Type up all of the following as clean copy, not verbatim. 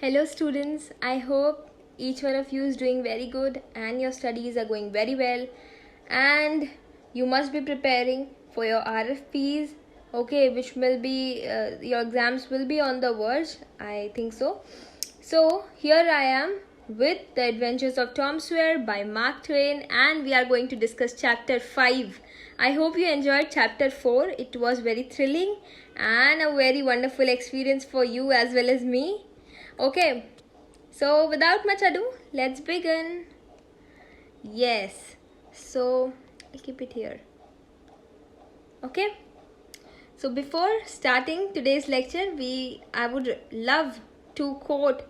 Hello students, I hope each one of you is doing very good and your studies are going very well and you must be preparing for your RFPs, okay, which will be, your exams will be on the verge, I think so. So here I am with The Adventures of Tom Sawyer by Mark Twain and we are going to discuss chapter 5. I hope you enjoyed chapter 4. It was very thrilling and a very wonderful experience for you as well as me. Okay, so without much ado, let's begin. Yes, so I'll keep it here. Okay, so before starting today's lecture, I would love to quote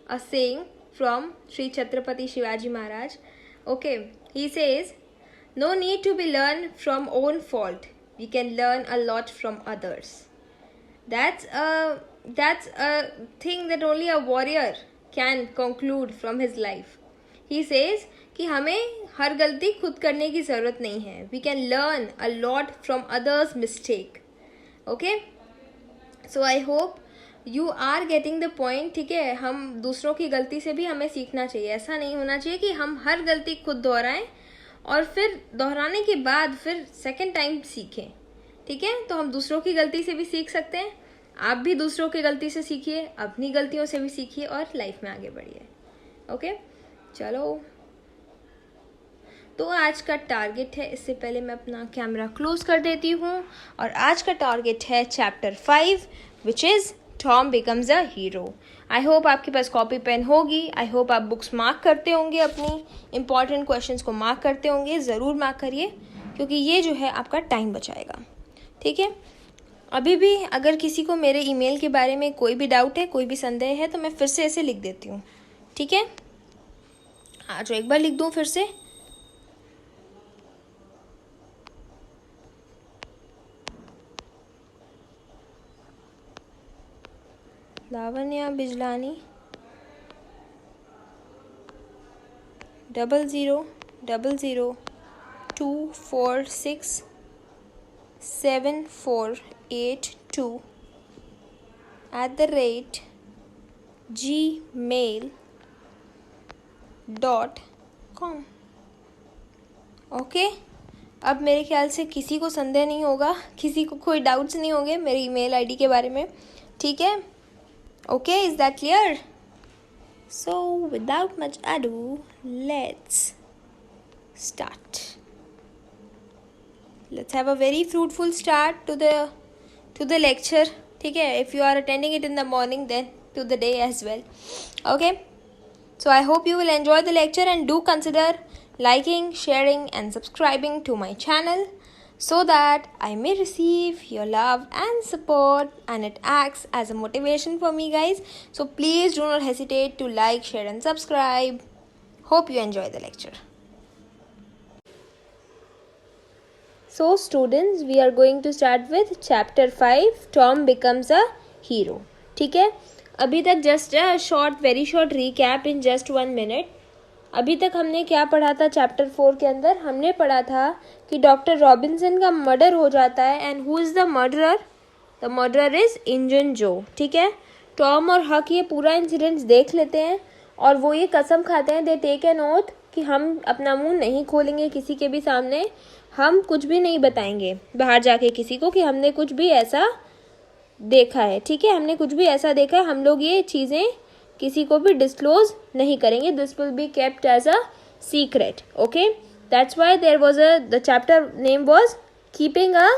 a saying from Sri Chhatrapati Shivaji Maharaj. Okay, he says, "No need to be learned from own fault. We can learn a lot from others." That's a thing that only a warrior can conclude from his life. He says कि हमें हर गलती खुद करने की ज़रूरत नहीं है. We can learn a lot from others' mistake. Okay? So I hope you are getting the point. ठीक है, हम दूसरों की गलती से भी हमें सीखना चाहिए. ऐसा नहीं होना चाहिए कि हम हर गलती खुद दोहराएं और फिर दोहराने के बाद फिर सेकेंड टाइम सीखें. ठीक है, तो हम दूसरों की गलती से भी सीख सकते हैं. आप भी दूसरों की गलती से सीखिए, अपनी गलतियों से भी सीखिए और लाइफ में आगे बढ़िए. ओके, चलो. तो आज का टारगेट है, इससे पहले मैं अपना कैमरा क्लोज कर देती हूँ. और आज का टारगेट है chapter 5 which is Tom becomes a hero. I hope आपके पास कॉपी पेन होगी. आई होप आप बुक्स मार्क करते होंगे, अपनी इंपॉर्टेंट क्वेश्चंस को मार्क करते होंगे. ज़रूर मार्क करिए क्योंकि ये जो है आपका टाइम बचाएगा. ठीक है, अभी भी अगर किसी को मेरे ईमेल के बारे में कोई भी डाउट है, कोई भी संदेह है, तो मैं फिर से ऐसे लिख देती हूँ. ठीक है, हाँ, जो एक बार लिख दूँ फिर से. लावण्या बिजलानी 000024627482@gmail.com. ओके, अब मेरे ख्याल से किसी को संदेह नहीं होगा, किसी को कोई डाउट्स नहीं होंगे मेरे ईमेल आईडी के बारे में. ठीक है, okay, is that clear? So without much ado, let's start. Let's have a very fruitful start to the lecture. ठीक है, if you are attending it in the morning, then to the day as well. Okay, so I hope you will enjoy the lecture and do consider liking, sharing and subscribing to my channel so that I may receive your love and support, and it acts as a motivation for me, guys. So please do not hesitate to like, share and subscribe. Hope you enjoy the lecture. So students, we are going to start with chapter 5, Tom becomes a hero. ठीक है, अभी तक just a very short recap in just 1 minute. अभी तक हमने क्या पढ़ा था चैप्टर 4 के अंदर? हमने पढ़ा था कि डॉक्टर रॉबिन्सन का मर्डर हो जाता है and who is the murderer? The murderer is engine जो. ठीक है, टॉम और हक ये पूरा इंसिडेंट्स देख लेते हैं और वो ये कसम खाते हैं, दे टेक एन ओथ कि हम अपना मुंह नहीं खोलेंगे किसी के भी सामने, हम कुछ भी नहीं बताएंगे बाहर जाके किसी को कि हमने कुछ भी ऐसा देखा है. ठीक है, हमने कुछ भी ऐसा देखा है, हम लोग ये चीज़ें किसी को भी डिस्क्लोज नहीं करेंगे. This will be kept as a secret. Okay, that's why there was the chapter name was keeping a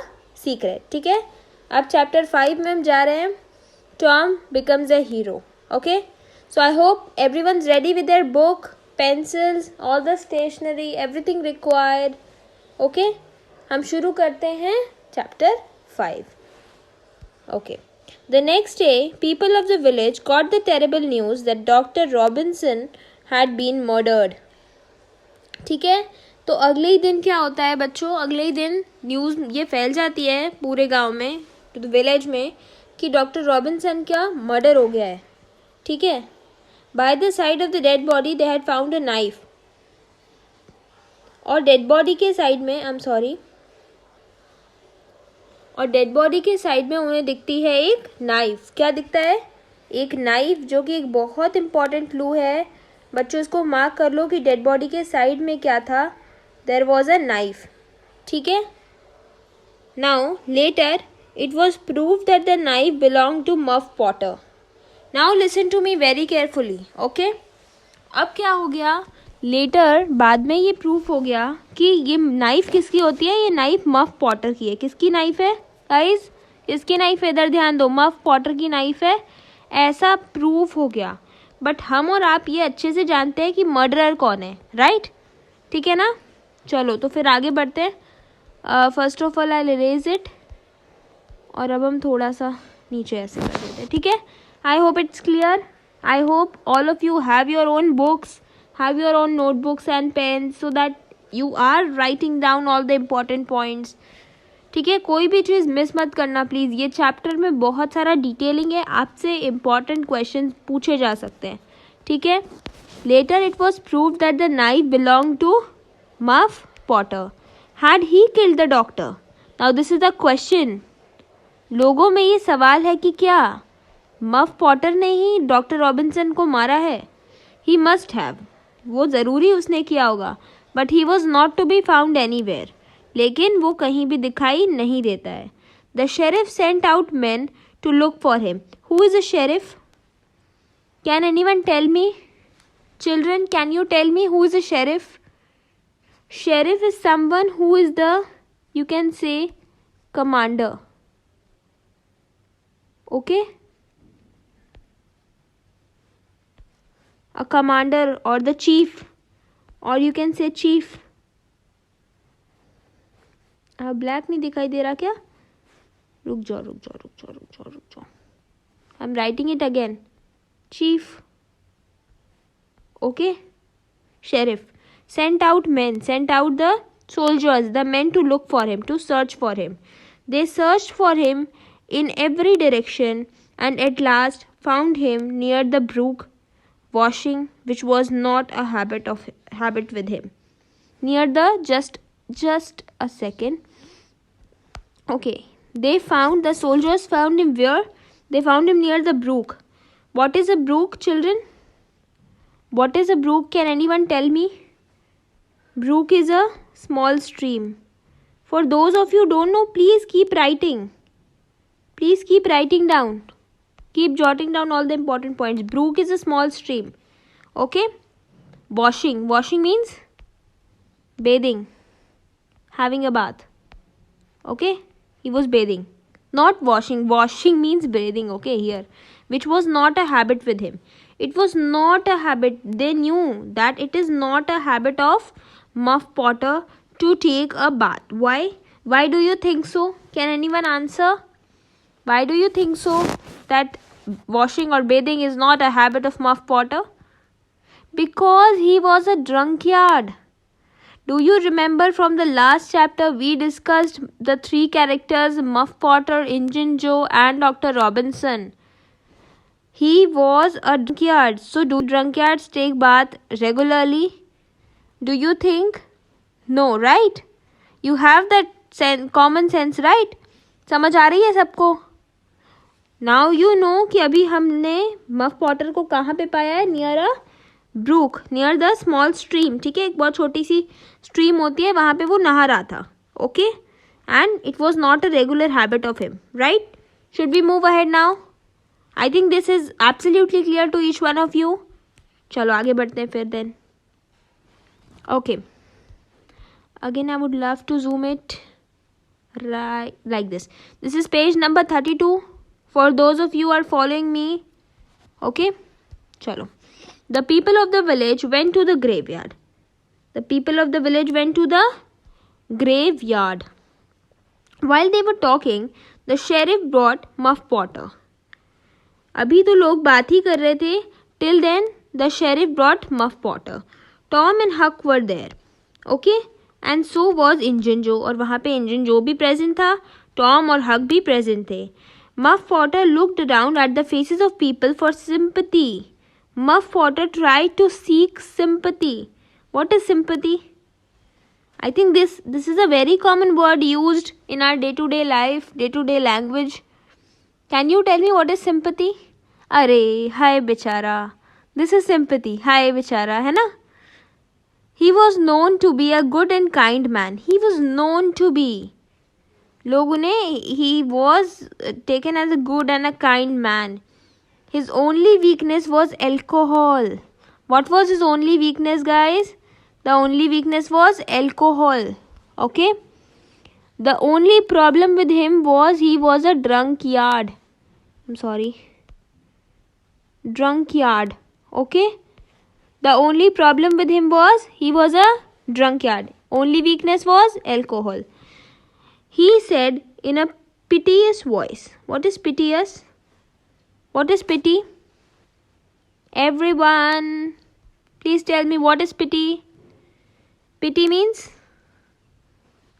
secret. ठीक है, अब चैप्टर 5 में हम जा रहे हैं, Tom becomes a hero. Okay, so I hope everyone is ready with their book, pencils, all the stationery, everything required. Okay, हम शुरू करते हैं chapter 5. Okay. The next day, people of the village got the terrible news that Dr. Robinson had been murdered. ठीक है, तो अगले ही दिन क्या होता है बच्चों? अगले ही दिन न्यूज़ ये फैल जाती है पूरे गांव में, टू द विलेज में, कि डॉक्टर रॉबिन्सन का मर्डर हो गया है. ठीक है, by the side of the dead body they had found a knife. और डेड बॉडी के साइड में, और डेड बॉडी के साइड में उन्हें दिखती है एक नाइफ. क्या दिखता है? एक नाइफ, जो कि एक बहुत इम्पॉर्टेंट क्लू है बच्चों, इसको मार्क कर लो कि डेड बॉडी के साइड में क्या था, देयर वॉज अ नाइफ, ठीक है। Now later it was prove that the knife belong to Muff Potter. Now listen to me very carefully, okay. अब क्या हो गया, लेटर बाद में ये प्रूफ हो गया कि ये नाइफ किसकी होती है, ये नाइफ मफ पॉटर की है। किसकी नाइफ है गाइस, किसकी नाइफ है, इधर ध्यान दो, मफ पॉटर की नाइफ है, ऐसा प्रूफ हो गया। बट हम और आप ये अच्छे से जानते हैं कि मर्डरर कौन है, राइट, ठीक है ना। चलो तो फिर आगे बढ़ते हैं। First of all I erase it, और अब हम थोड़ा सा नीचे ऐसे कर देते हैं, ठीक है। I hope it's clear, I hope all of you have your own books, have your own notebooks and pens so that you are writing down all the important points. ठीक है, कोई भी चीज़ मिस मत करना प्लीज़। ये chapter में बहुत सारा डिटेलिंग है, आपसे इम्पॉर्टेंट क्वेश्चन पूछे जा सकते हैं, ठीक है। Later it was proved that the knife belong to Muff Potter. Had he killed the doctor? Now this is the question. लोगों में ये सवाल है कि क्या मफ पॉटर ने ही डॉक्टर रॉबिन्सन को मारा है? ही मस्ट हैव, वो ज़रूरी उसने किया होगा, but he was not to be found anywhere, लेकिन वो कहीं भी दिखाई नहीं देता है। The sheriff sent out man to look for him. Who is a sheriff? Can anyone tell me? Children, can you tell me who is a sheriff? Sheriff is someone who is the, you can say, commander. Okay? A commander or the chief, or you can say chief. Black नहीं दिखाई दे रहा क्या? रुक जाओ। I'm writing it again. Chief. Okay? Sheriff. Sent out the soldiers, the men, to look for him, to search for him. They searched for him in every direction and at last found him near the brook washing, which was not a habit with him. Near the, just a second. Okay, the soldiers found him where? They found him near the brook. What is a brook, children? What is a brook? Can anyone tell me? Brook is a small stream. For those of you who don't know, please keep writing. Please keep writing down. Keep jotting down all the important points. Brook is a small stream. Okay? Washing. Washing means bathing. Having a bath. Okay? He was bathing. Not washing. Washing means bathing. Okay, here. Which was not a habit with him. It was not a habit. They knew that it is not a habit of Muff Potter to take a bath. Why? Why do you think so? Can anyone answer? Why do you think so that washing or bathing is not a habit of Muff Potter? Because he was a drunkard. Do you remember from the last chapter we discussed the three characters Muff Potter, Injun Joe and Dr. Robinson? He was a drunkard. So do drunkards take bath regularly? Do you think? No, right? You have that common sense, right? समझ आ रही है सबको? Now you know कि अभी हमने muff Potter को कहाँ पे पाया है? Near a brook, near the small stream. ठीक है, एक बहुत छोटी सी stream होती है, वहाँ पे वो नहा रहा था. Okay? And it was not a regular habit of him, right? Should we move ahead now? I think this is absolutely clear to each one of you. चलो आगे बढ़ते हैं फिर then. Okay, again I would love to zoom it right like this. This is page number 32 for those of you who are following me. Okay, chalo. The people of the village went to the graveyard. The people of the village went to the graveyard. While they were talking, the sheriff brought Muff Potter. अभी तो लोग बात ही कर रहे थे. Till then, the sheriff brought Muff Potter. Tom and Huck were there. Okay? And so was Injun Joe. और वहाँ पे Injun Joe भी present था. Tom और Huck भी present थे. Muff Potter looked around at the faces of people for sympathy. Muff Potter tried to seek sympathy. What is sympathy? I think this is a very common word used in our day-to-day life, day-to-day language. Can you tell me what is sympathy? अरे हाय बेचारा, this is sympathy, हाय बेचारा, है ना. He was known to be a good and kind man. He was known to be, लोगों ने, he was taken as a good and a kind man. His only weakness was alcohol. What was his only weakness, guys? The only weakness was alcohol. Okay? The only problem with him was he was a drunkard. I'm sorry. Drunkard. Okay? The only problem with him was he was a drunkard. Only weakness was alcohol. He said in a piteous voice. What is piteous? What is pity? Everyone, please tell me what is pity? Pity means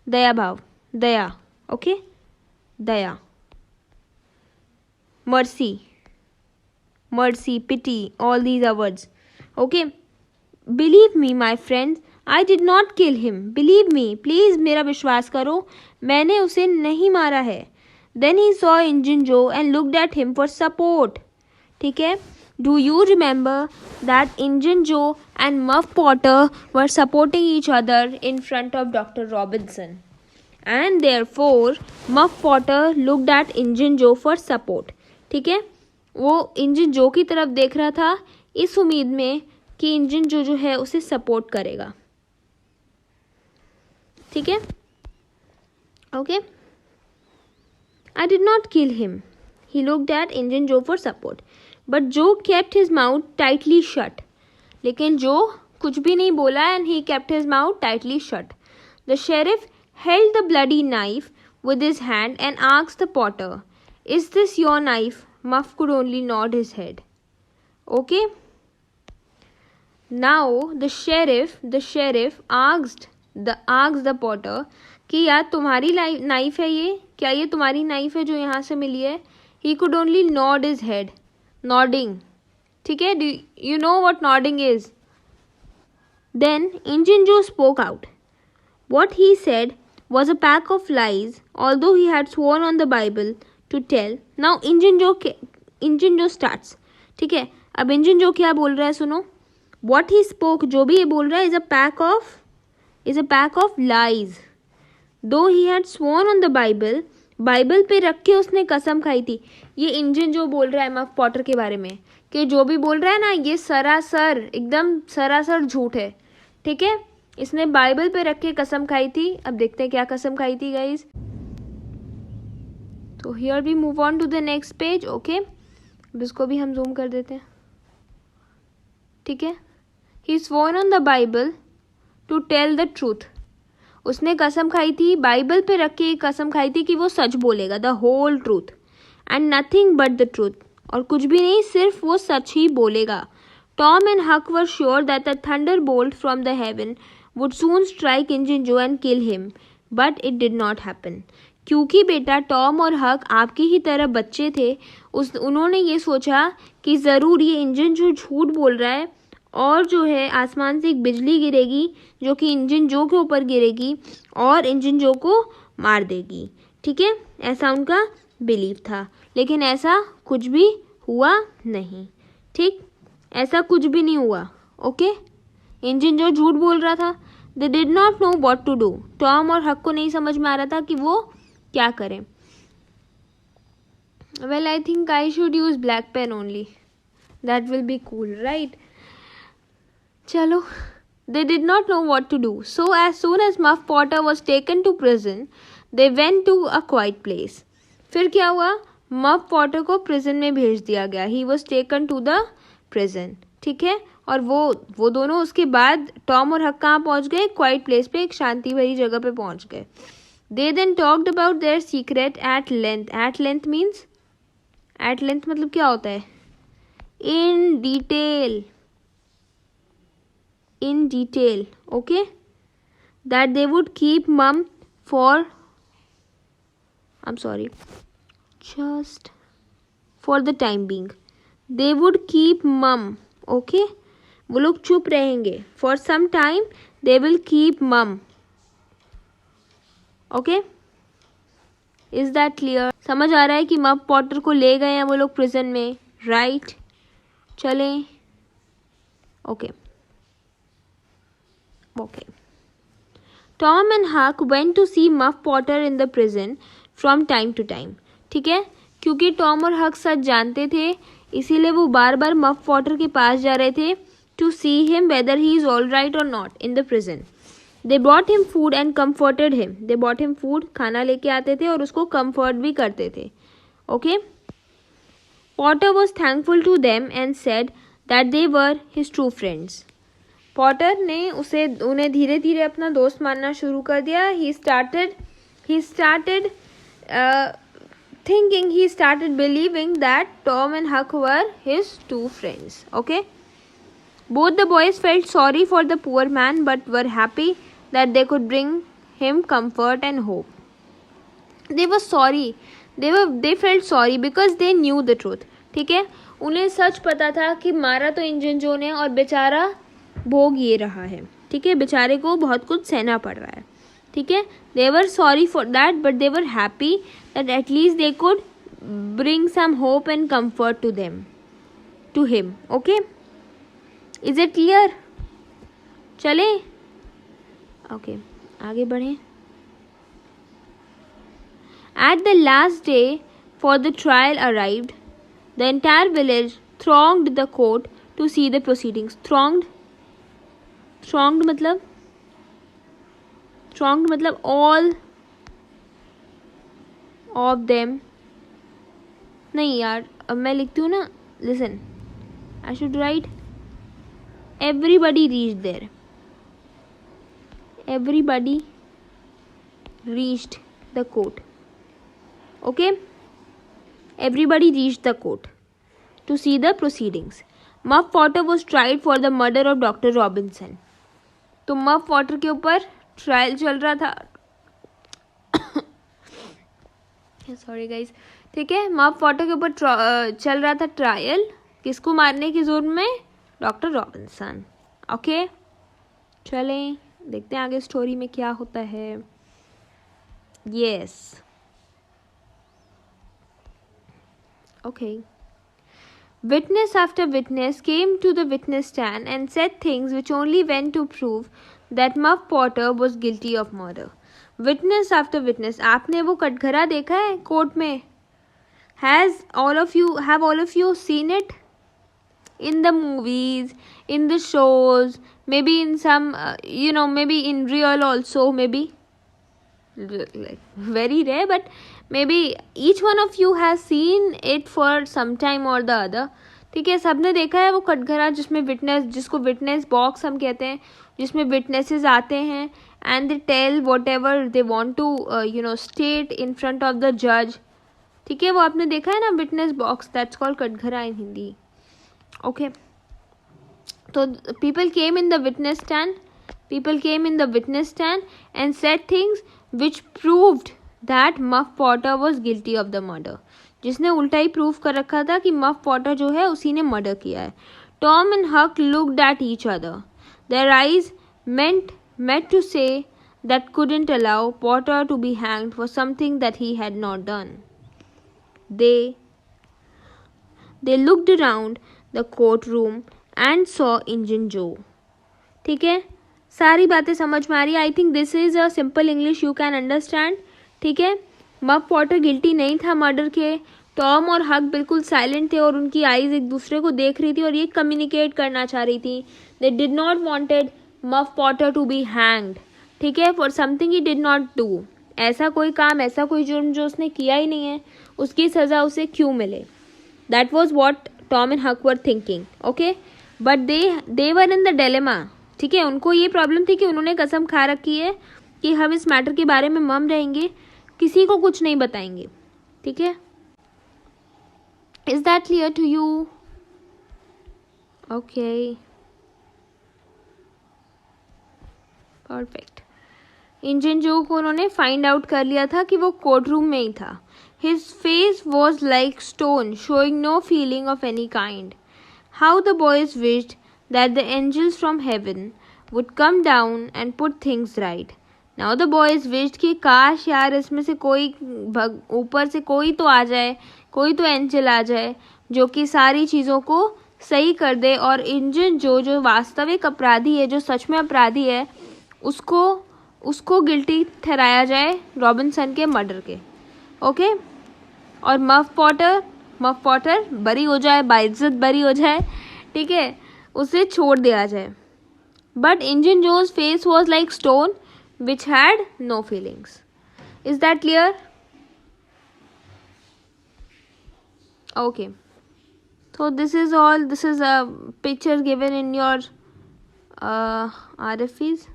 daya bhav. Daya. Okay? Daya. Mercy. Mercy, pity. All these are words. Okay? Believe me, my friends, I did not kill him. Believe me. Please मेरा विश्वास करो, मैंने उसे नहीं मारा है. Then he saw Injun Joe and looked at him for support. ठीक है. Do you remember that Injun Joe and Muff Potter were supporting each other in front of Dr. Robinson? And therefore, Muff Potter looked at Injun Joe for support. ठीक है. वो Injun Joe की तरफ देख रहा था इस उम्मीद में कि Injun Joe जो है उसे सपोर्ट करेगा. ठीक है. Okay. I did not kill him. He looked at Injun Joe for support. But Joe kept his mouth tightly shut. लेकिन Joe कुछ भी नहीं बोला and he kept his mouth tightly shut. The sheriff held the bloody knife with his hand and asked the Potter, "Is this your knife?" Muff could only nod his head. Okay? Now the sheriff asked the Potter कि यार तुम्हारी knife है ये, क्या ये तुम्हारी knife है जो यहाँ से मिली है? He could only nod his head. Nodding. ठीक है. Do you know what nodding is? Then Injun Joe spoke out. What he said was a pack of lies, although he had sworn on the Bible to tell. Now Injun Joe starts. ठीक है. अब Injun Joe क्या बोल रहा है सुनो. What he spoke, जो भी ये बोल रहा है, is a pack of lies. Though he had sworn on the Bible, Bible पे रख के उसने कसम खाई थी. ये इंजन जो बोल रहा है मफ पॉटर के बारे में कि जो भी बोल रहा है ना ये सरासर एकदम सरासर झूठ है. ठीक है. इसने बाइबल पे रख के कसम खाई थी. अब देखते हैं क्या कसम खाई थी गाइज. तो here we move on to the next page. Okay. अब इसको भी हम जूम कर देते हैं. ठीक है. He sworn on the Bible to tell the truth. उसने कसम खाई थी, बाइबल पे रख के कसम खाई थी कि वो सच बोलेगा, the whole truth and nothing but the truth. और कुछ भी नहीं, सिर्फ वो सच ही बोलेगा. Tom and Huck were sure that the thunderbolt from the heaven would soon strike Injun Joe and kill him, but it did not happen. क्योंकि बेटा Tom और हक आपकी ही तरह बच्चे थे, उन्होंने ये सोचा कि ज़रूर ये इंजन जो झूठ बोल रहा है और जो है आसमान से एक बिजली गिरेगी जो कि इंजन जो के ऊपर गिरेगी और इंजन जो को मार देगी. ठीक है. ऐसा उनका बिलीव था, लेकिन ऐसा कुछ भी हुआ नहीं. ठीक. ऐसा कुछ भी नहीं हुआ. ओके. इंजन जो झूठ बोल रहा था. They did not know what to do. Tom और हक को नहीं समझ में आ रहा था कि वो क्या करें. Well I think I should use black pen only. That will be cool, right? चलो. They did not know what to do. So as soon as Muff Potter was taken to prison, they went to a quiet place. फिर क्या हुआ? Muff Potter को prison में भेज दिया गया. He was taken to the prison. ठीक है. और वो दोनों उसके बाद टॉम और हक कहाँ पहुँच गए? क्वाइट प्लेस पे, एक शांति भरी जगह पे पहुँच गए. They then talked about their secret at length. At length means? At length मतलब क्या होता है? In detail. In detail. Okay. That they would keep mum for, I'm sorry, just for the time being. They would keep mum. Okay. वो लोग चुप रहेंगे. For some time they will keep mum. Okay. Is that clear? समझ आ रहा है कि muff Potter को ले गए हैं वो लोग प्रिजन में. राइट, चलें. Okay. Tom and Huck went to see Muff Potter in the prison from time to time. ठीक है, क्योंकि टॉम और हक सच जानते थे, इसीलिए वो बार बार मफ पॉटर के पास जा रहे थे to see him whether he is all right or not in the prison. They brought him food and comforted him. They brought him food, खाना लेके आते थे और उसको comfort भी करते थे. Okay? Potter was thankful to them and said that they were his true friends. Potter ने उन्हें धीरे धीरे अपना दोस्त मानना शुरू कर दिया. He started believing that Tom and Huck were his two friends. Okay? Both the boys felt sorry for the poor man but were happy that they could bring him comfort and hope. They were sorry. They felt sorry because they knew the truth. ठीक है, उन्हें सच पता था कि मारा तो engine जो ने और बेचारा भोग ये रहा है. ठीक है, बेचारे को बहुत कुछ सहना पड़ रहा है. ठीक है, they were sorry for that but they were happy that at least they could bring some hope and comfort to him. Okay, is it clear? चले. Okay, आगे बढ़ें. At the last day for the trial arrived, the entire village thronged the court to see the proceedings. Thronged मतलब all of them. नहीं यार, अब मैं लिखती हूँ ना. Listen, I should write everybody reached there. Everybody reached the court. Okay? Everybody reached the court to see the proceedings. Muff Potter was tried for the murder of Dr. Robinson. तो Muff Potter के ऊपर trial चल रहा था. Sorry guys. ठीक है, muff Potter के ऊपर चल रहा था ट्रायल. किसको मारने की जुर्म में? Doctor Robinson. ओके, चलें देखते हैं आगे स्टोरी में क्या होता है. Yes. Okay. Witness after witness came to the witness stand and said things which only went to prove that Muff Potter was guilty of murder. Witness after witness. आपने वो कटघरा देखा है कोर्ट में? Have all of you seen it? In the movies, in the shows, maybe in some, maybe in real also, maybe. Like very rare, but maybe each one of you has seen it for some time or the other. ठीक है, सबने देखा है वो कटघरा जिसको witness box हम कहते हैं, जिसमें विटनेसेस आते हैं and they tell whatever they want to state in front of the जज. ठीक है, वो आपने देखा है ना विटनेस बॉक्स. दैट्स कॉल्ड कटघरा इन हिंदी. ओके, तो people came in the witness stand and said things which proved that Muff Potter was guilty of the murder. जिसने उल्टा ही प्रूव कर रखा था कि मफ पॉटर जो है उसी ने मर्डर किया है. Tom and Huck looked at each other. Their eyes met to say that couldn't allow Potter to be hanged for something that he had not done. They looked around the courtroom and saw Injun Joe. ठीक है, सारी बातें समझ में आ रही है. I think this is a simple English you can understand. ठीक है, मफ पॉटर गिल्टी नहीं था मर्डर के. टॉम और हक बिल्कुल साइलेंट थे और उनकी आईज एक दूसरे को देख रही थी और ये कम्युनिकेट करना चाह रही थी. They did not wanted Muff Potter to be hanged. ठीक है, for something he did not do. ऐसा कोई काम, ऐसा कोई जुर्म जो उसने किया ही नहीं है, उसकी सज़ा उसे क्यों मिले. That was what Tom and Huck were thinking. Okay, but they were in the dilemma. ठीक है, उनको ये प्रॉब्लम थी कि उन्होंने कसम खा रखी है कि हम इस मैटर के बारे में मम रहेंगे, किसी को कुछ नहीं बताएंगे. ठीक है, is that clear to you? Okay, perfect. Injun Joe को उन्होंने फाइंड आउट कर लिया था कि वो कोर्ट रूम में ही था. His face was like stone, showing no feeling of any kind. How the boys wished that the angels from heaven would come down and put things right. Now the boys wished कि काश यार इसमें से कोई ऊपर से कोई तो आ जाए, कोई तो एंजल आ जाए, जो कि सारी चीज़ों को सही कर दे और इंजन जो वास्तविक अपराधी है, जो सच में अपराधी है, उसको गिल्टी ठहराया जाए रॉबिन्सन के मर्डर के. ओके. और मफ पॉटर बरी हो जाए, बाइज्जत बरी हो जाए. ठीक है, उसे छोड़ दिया जाए. But Injun Joe's face was like stone which had no feelings. Is that clear? Okay. So this is all. This is a picture given in your RFEs,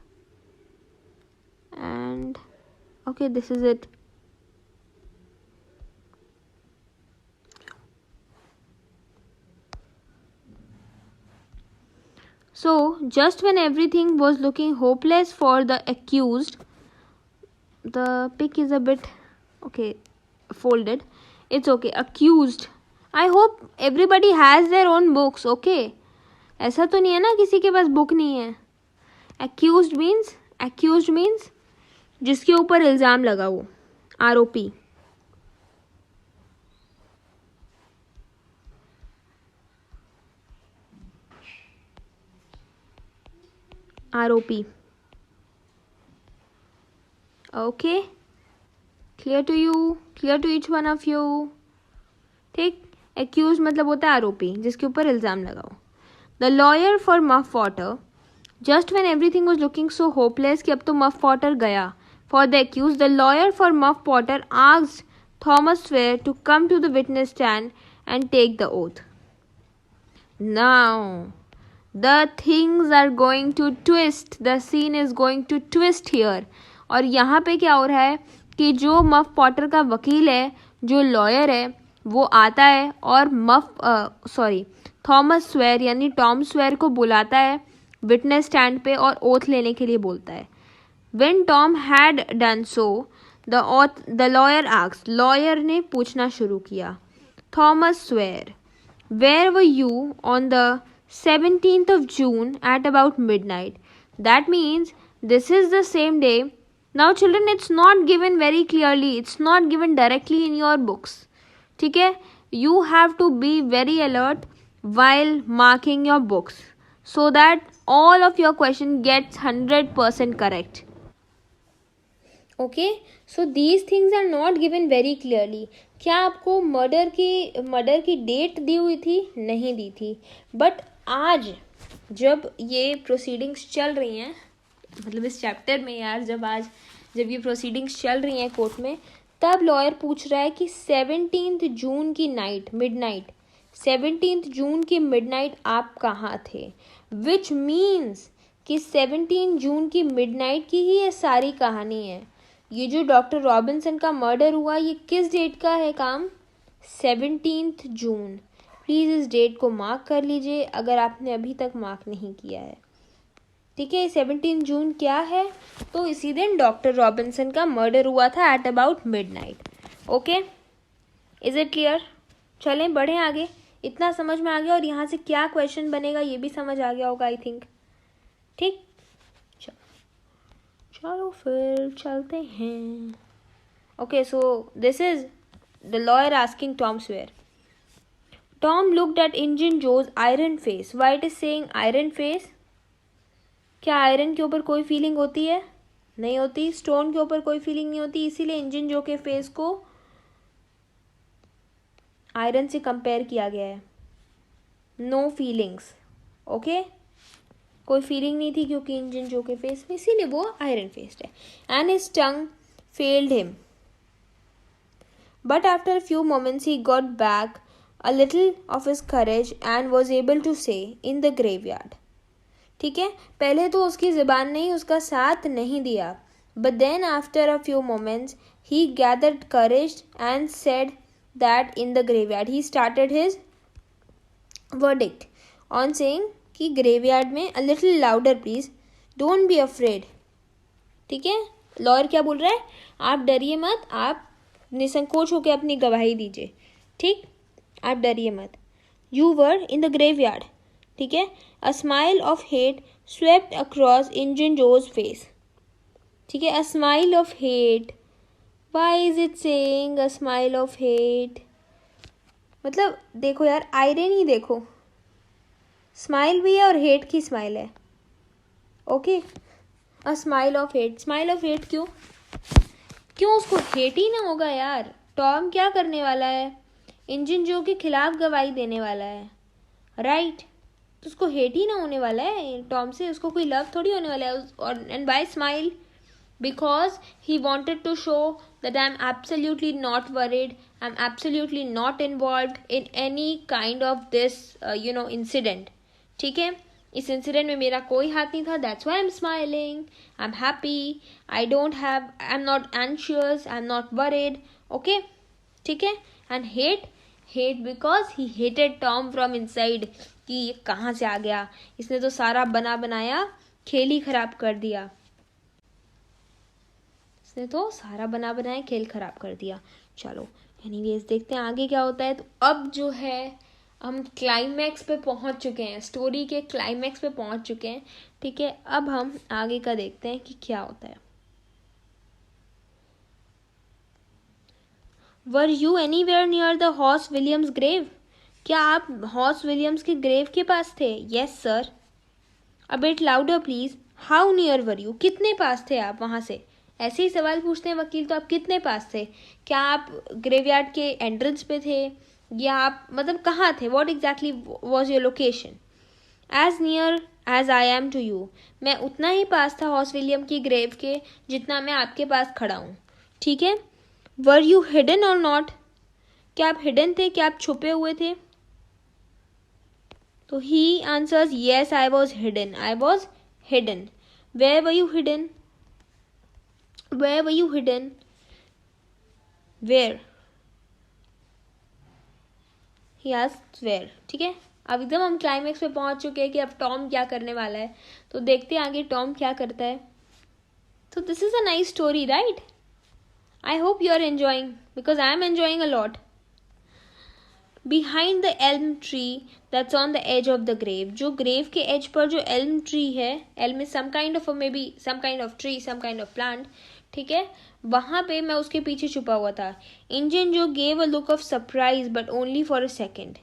and okay, this is it. So just when everything was looking hopeless for the accused, the pic is a bit okay folded. It's okay. Accused. I hope everybody has their own books. Okay. ऐसा तो नहीं है ना किसी के पास book नहीं है. accused means जिसके ऊपर इल्ज़ाम लगा हो. आरोपी. Okay. Clear to you? Clear to each one of you? ठीक. एक्यूज मतलब होता है आरोपी, जिसके ऊपर इल्ज़ाम लगा हो. The lawyer for Muff Potter, just when everything was looking so hopeless कि अब तो मफ पॉटर गया. For the accuse, the lawyer for Muff Potter asked Thomas Sawyer to come to the witness stand and take the oath. Now the things are going to twist. The scene is going to twist here. और यहाँ पे क्या हो रहा है कि जो muff Potter का वकील है, जो लॉयर है, वो आता है और थॉमस स्वेयर यानी टॉम स्वेयर को बुलाता है विटनेस स्टैंड पे और ओथ लेने के लिए बोलता है. When Tom had done so, the lawyer asked, lawyer ने पूछना शुरू किया, Thomas Sawyer, where were you on the 17th of June at about midnight? That means this is the same day. Now children, it's not given very clearly, it's not given directly in your books. ठीक है, you have to be very alert while marking your books so that all of your question gets 100% correct. Okay, so these things are not given very clearly. क्या आपको murder की date दी हुई थी? नहीं दी थी. But आज जब ये प्रोसीडिंग्स चल रही हैं, मतलब इस चैप्टर में यार, जब ये प्रोसीडिंग्स चल रही हैं कोर्ट में, तब लॉयर पूछ रहा है कि 17 जून की नाइट, मिडनाइट, 17 जून की मिडनाइट आप कहाँ थे. विच मीन्स कि 17 जून की मिडनाइट की ही ये सारी कहानी है. ये जो डॉक्टर रॉबिन्सन का मर्डर हुआ, ये किस डेट का है काम? 17 जून. प्लीज़ इस डेट को मार्क कर लीजिए अगर आपने अभी तक मार्क नहीं किया है. ठीक है, 17 जून क्या है? तो इसी दिन डॉक्टर रॉबिन्सन का मर्डर हुआ था at about midnight. Okay, is it clear? चलें बढ़ें आगे. इतना समझ में आ गया और यहाँ से क्या क्वेश्चन बनेगा ये भी समझ आ गया होगा आई थिंक. ठीक, चलो फिर चलते हैं. Okay, so this is the lawyer asking Tom swear. Tom looked at Injun Joe's iron face. Why it is saying iron face? क्या आयरन के ऊपर कोई फीलिंग होती है? नहीं होती. स्टोन के ऊपर कोई फीलिंग नहीं होती, इसीलिए इंजन जो के फेस को आयरन से कंपेयर किया गया है. No feelings. ओके, कोई फीलिंग नहीं थी क्योंकि इंजन जो के फेस में, इसीलिए वो आयरन फेस्ड है. And his tongue failed him, but after a few moments he got back a little of his courage and was able to say in the graveyard. ठीक है, पहले तो उसकी ज़बान ने ही उसका साथ नहीं दिया. But then after a few moments he gathered courage and said that in the graveyard he started his verdict on saying कि ग्रेवयार्ड में, a little louder please, don't be afraid. ठीक है, लॉयर क्या बोल रहा है? आप डरिए मत, आप निसंकोच होकर अपनी गवाही दीजिए. ठीक, आप डरिए मत. You were in the graveyard. ठीक है, a smile of hate swept across Injun Joe's face. ठीक है, a smile of hate. Why is it saying a smile of hate? मतलब देखो यार, आयरनी देखो, स्माइल भी है और हेट की स्माइल है. Okay, a smile of hate. Smile of hate क्यों? क्यों उसको हेट ही ना होगा यार? टॉम क्या करने वाला है? इंजन जो के खिलाफ गवाही देने वाला है, राइट? तो उसको हेट ही ना होने वाला है टॉम से, उसको कोई लव थोड़ी होने वाला है. और and by smile, because he wanted to show that I'm absolutely not worried, I'm absolutely not involved in any kind of this incident. ठीक है, इस इंसिडेंट में मेरा कोई हाथ नहीं था. That's why I am smiling, I am happy, I am not anxious, I am not worried. Okay, ठीक है. And hate because he hated Tom from inside, कि ये कहाँ से आ गया, इसने तो सारा बना बनाया खेल ही खराब कर दिया. इसने तो सारा बना बनाया खेल खराब कर दिया. चलो एनीवेज देखते हैं आगे क्या होता है. तो अब जो है हम क्लाइमैक्स पे पहुंच चुके हैं, स्टोरी के क्लाइमैक्स पे पहुंच चुके हैं. ठीक है, अब हम आगे का देखते हैं कि क्या होता है. Were you anywhere near the Hoss Williams grave? क्या आप हॉर्स विलियम्स के ग्रेव के पास थे? Yes sir. A bit louder please. How near were you? कितने पास थे आप वहाँ से? ऐसे ही सवाल पूछते हैं वकील, तो आप कितने पास थे? क्या आप ग्रेवयार्ड के एंट्रेंस पे थे, या आप मतलब कहाँ थे? What exactly was your location? As near as I am to you. मैं उतना ही पास था हॉर्स विलियम की ग्रेव के जितना मैं आपके पास खड़ा हूँ. ठीक है. वर यू हिडन और नॉट? क्या आप हिडन थे, क्या आप छुपे हुए थे? तो he answers yes, I was hidden, I was hidden. Where were you hidden? Where were you hidden? Where? He asked where. ठीक है, अब एकदम हम क्लाइमैक्स पे पहुंच चुके हैं कि अब टॉम क्या करने वाला है. तो देखते हैं आगे टॉम क्या करता है. तो this is a nice story, right? I hope you are enjoying, because I am enjoying a lot. Behind the elm tree that's on the edge of the grave. जो ग्रेव के एज पर जो elm tree है, elm is some kind of a maybe some kind of tree, some kind of plant. ठीक है, वहाँ पे मैं उसके पीछे छुपा हुआ था. इंजन जो gave a look of surprise but only for a second.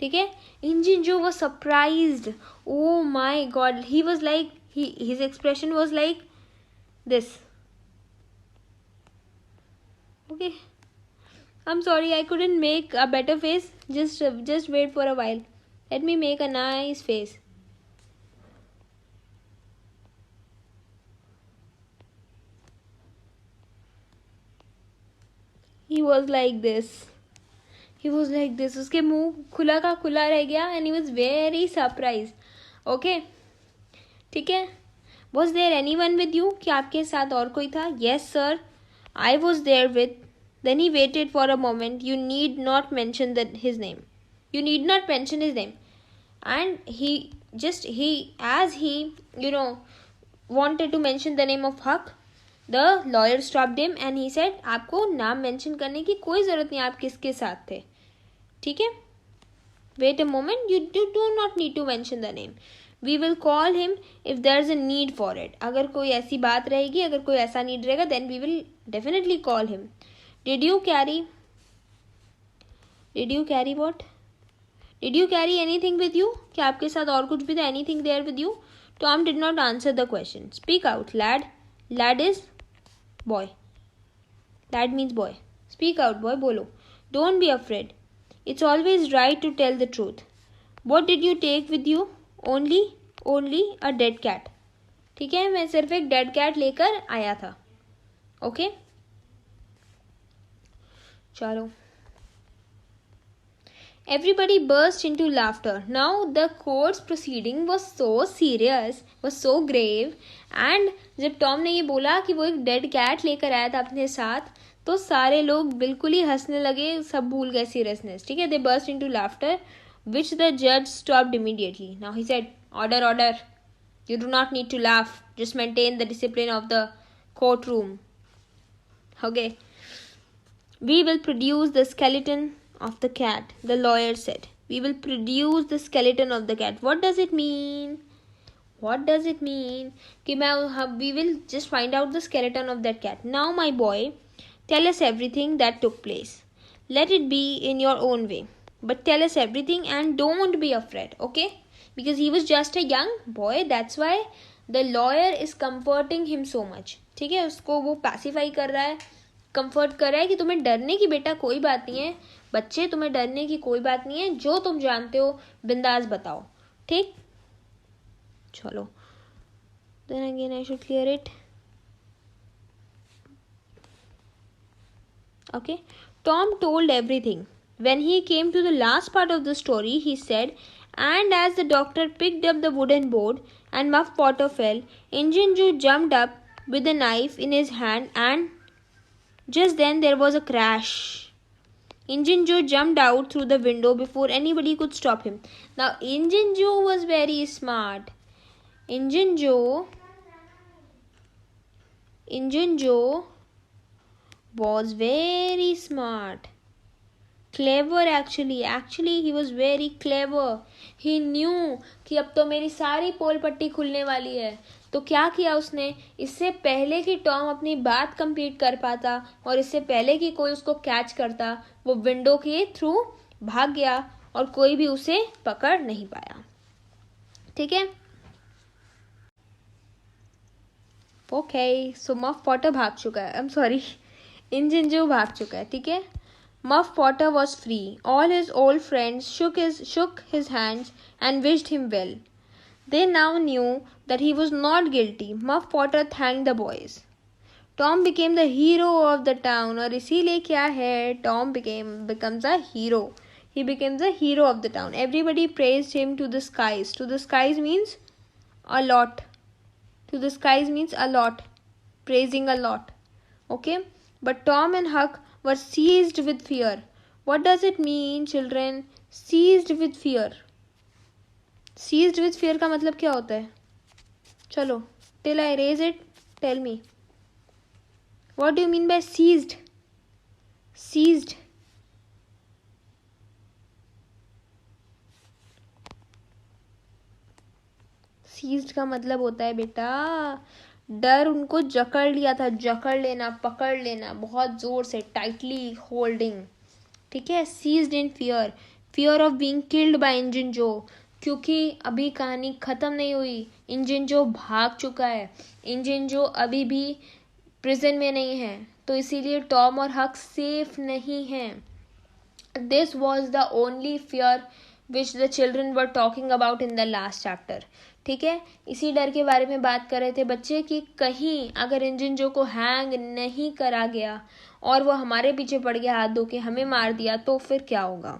ठीक है, इंजन जो was surprised. Oh my god, he was like, his expression was like this. Okay, I'm sorry, I couldn't make a better face. Just wait for a while. Let me make a nice face. He was like this. He was like this. उसके मुंह खुला का खुला रह गया and he was very surprised. Okay, ठीक है. Was there anyone with you? क्या आपके साथ और कोई था? Yes sir, I was there with. Then he waited for a moment. You need not mention his name. You need not mention his name. And as he wanted to mention the name of Huck, the lawyer stopped him and he said, आपको नाम mention करने की कोई ज़रूरत नहीं, आप किसके साथ थे. ठीक है, wait a moment, you do not need to mention the name. We will call him if there's a need for it. अगर कोई ऐसी बात रहेगी, अगर कोई ऐसा नीड रहेगा, then we will definitely call him. Did you carry what? Did you carry anything with you? क्या आपके साथ और कुछ भी था? Anything there with you? Tom did not answer the question. Speak out, lad. Lad is boy. Lad means boy. Speak out, boy. बोलो. Don't be afraid. It's always right to tell the truth. What did you take with you? Only a dead cat. ठीक है, मैं सिर्फ एक dead cat लेकर आया था. Okay? चलो. Everybody burst into laughter. Now the court's proceeding was so serious, was so grave. And जब टॉम ने ये बोला कि वो एक डेड कैट लेकर आया था अपने साथ, तो सारे लोग बिल्कुल ही हंसने लगे, सब भूल गए सीरियसनेस. ठीक है, they burst into laughter, which the judge stopped immediately. Now he said, order. You do not need to laugh. Just maintain the discipline of the courtroom. Okay. We will produce the skeleton of the cat, the lawyer said. We will produce the skeleton of the cat. What does it mean? कि we will just find out the skeleton of that cat. Now my boy, tell us everything that took place. let it be in your own way, but tell us everything and don't be afraid, okay? Because he was just a young boy, that's why the lawyer is comforting him so much. ठीक है, उसको वो pacify कर रहा है, comfort कर रहा है कि तुम्हें डरने की बेटा कोई बात नहीं है, बच्चे तुम्हें डरने की कोई बात नहीं है, जो तुम जानते हो बिंदास बताओ, ठीक? चलो, then again I should clear it. Okay, Tom told everything. When he came to the last part of the story, he said, and as the doctor picked up the wooden board and Muff Potter fell, Injun Joe jumped up with a knife in his hand, and just then there was a crash. Injun Joe jumped out through the window before anybody could stop him. Now, Injun Joe was very smart. Injun Joe was very smart. Clever actually he was very clever. He knew कि अब तो मेरी सारी पोल पट्टी खुलने वाली है. तो क्या किया उसने? इससे पहले कि टॉम अपनी बात कंप्लीट कर पाता और इससे पहले कि कोई उसको कैच करता, वो विंडो के थ्रू भाग गया और कोई भी उसे पकड़ नहीं पाया. ठीक है? ओके, सो मफ पॉटर भाग चुका है. आई एम सॉरी, इंजन जो भाग चुका है. ठीक है? Muff Potter was free. All his old friends shook his hands and wished him well. They now knew that he was not guilty. Muff Potter thanked the boys. Tom became the hero of the town. और इसीलिए क्या है? Tom becomes a hero. He becomes the hero of the town. Everybody praised him to the skies. To the skies means a lot. To the skies means a lot. Praising a lot. Okay? But Tom and Huck were seized with fear. What does it mean, children? Seized with fear. Seized with fear का मतलब क्या होता है? चलो, till I erase it, tell me. What do you mean by seized? Seized. Seized का मतलब होता है बेटा, डर उनको जकड़ लिया था. जकड़ लेना, पकड़ लेना, बहुत जोर से, टाइटली होल्डिंग. ठीक है? Seized in fear. Fear of being killed by Injun Joe. क्योंकि अभी कहानी खत्म नहीं हुई. इंजन जो भाग चुका है. इंजन जो अभी भी प्रिजन में नहीं है, तो इसीलिए टॉम और हक सेफ नहीं हैं. This was the only fear which the children were talking about in the last chapter. ठीक है? इसी डर के बारे में बात कर रहे थे बच्चे कि कहीं अगर इंजन जो को हैंग नहीं करा गया और वो हमारे पीछे पड़ गया हाथ धो के, हमें मार दिया, तो फिर क्या होगा.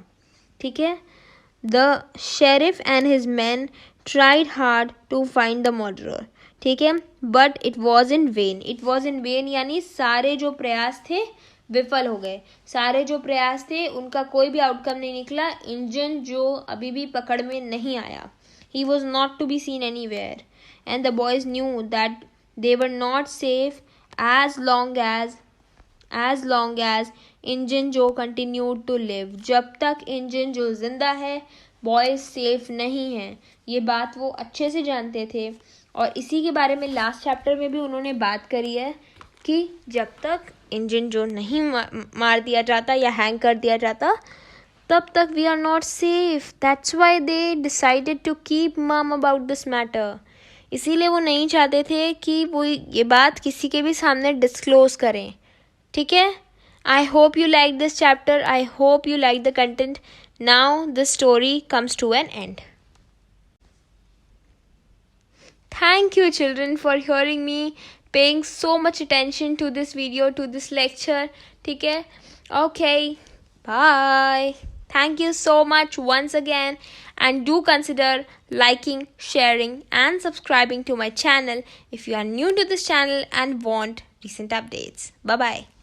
ठीक है? The sheriff and his man tried hard to find the murderer. ठीक है? But it was in vain. It was in vain यानी सारे जो प्रयास थे विफल हो गए. सारे जो प्रयास थे उनका कोई भी आउटकम नहीं निकला. इंजन जो अभी भी पकड़ में नहीं आया. He was not to be seen anywhere, and the boys knew that they were not safe as long as Injun Joe continued to live. जब तक इंजन जो जिंदा है, बॉयज सेफ नहीं हैं. ये बात वो अच्छे से जानते थे और इसी के बारे में लास्ट चैप्टर में भी उन्होंने बात करी है कि जब तक इंजन जो नहीं मार दिया जाता या हैंग कर दिया जाता, तब तक we are not safe. That's why they decided to keep mum about this matter. इसीलिए वो नहीं चाहते थे कि वो ये बात किसी के भी सामने डिस्क्लोज करें. ठीक है? I hope you like this chapter. I hope you like the content. Now the story comes to an end. Thank you, children, for hearing me, paying so much attention to this video, to this lecture. ठीक है? Okay. Bye. Thank you so much once again, and do consider liking, sharing and subscribing to my channel if you are new to this channel and want recent updates. Bye bye.